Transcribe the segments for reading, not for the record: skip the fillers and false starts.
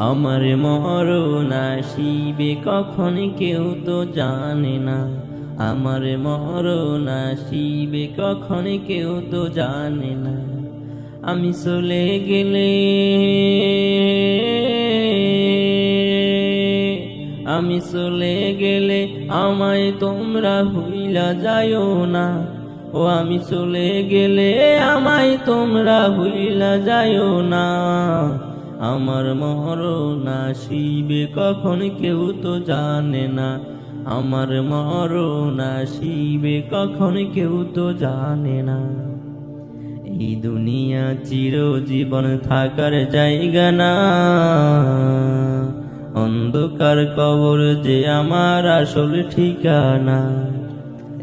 আমার মরণ আসিবে কখন কেউ তো জানে না। আমার মরণ আসিবে কখন কেউ তো জানে না। আমি চলে গেলে, আমি চলে গেলে আমায় তোমরা ভুইলা যাইও না। ও আমি চলে গেলে আমায় তোমরা ভুইলা যাইও না। আমার মরণ আসিবে কখন কেউ তো জানে না। আমার মরণ আসিবে কখন কেউ তো জানে না। এই দুনিয়া চিরজীবন থাকার জায়গা না। অন্ধকার কবর যে আমার আসল ঠিকানা।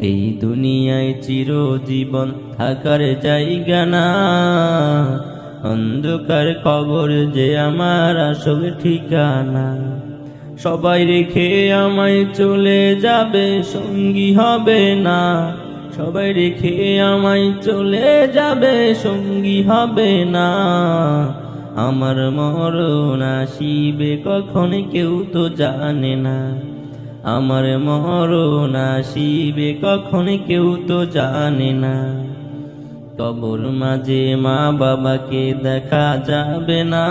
এই দুনিয়ায় চিরজীবন থাকার জায়গা না। অন্ধকার কবর যে আমার আসল ঠিকানা। সবাই রেখে আমায় চলে যাবে, সঙ্গী হবে না। সবাই রেখে আমায় চলে যাবে, সঙ্গী হবে না। আমার মরণ আসিবে কখন কেউ তো জানে না। আমার মরণ আসিবে কখন কেউ তো জানে না। কবর মাঝে মা বাবাকে দেখা যাবে না।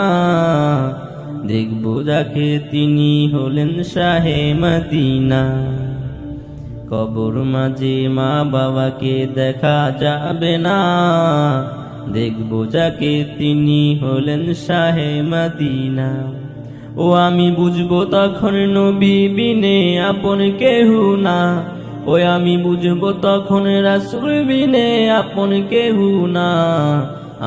দেখবো যাকে তিনি হলেন শাহে মদিনা। কবর মাঝে মা বাবাকে দেখা যাবে না। দেখবো যাকে তিনি হলেন শাহে মদিনা। ও আমি বুঝবো তখন নবী বিনে আপন কেহু না। ও আমি বুঝবো তখন রাসূল বিনে আপন কেহু না।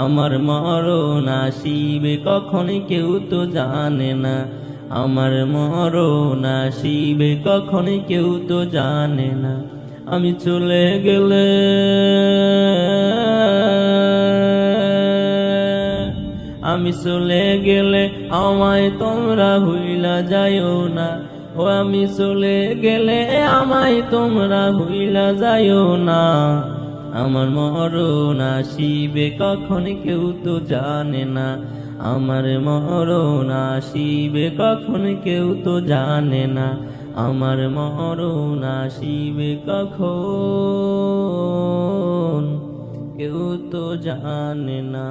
আমার মরণ আসিবে কখন কেউ তো জানে না। আমার মরণ আসিবে কখন কেউ তো জানে না। আমি চলে গেলে, আমি চলে গেলে আমায় তোমরা ভুইলা যাইও না। ও আমি চলে গেলে আমায় তোমরা ভুইলা যাইও না। আমার মরণ আসিবে কখন কেউ তো জানে না। আমার মরণ আসিবে কখন কেউ তো জানে না। আমার মরণ আসিবে কখন কেউ তো জানে না।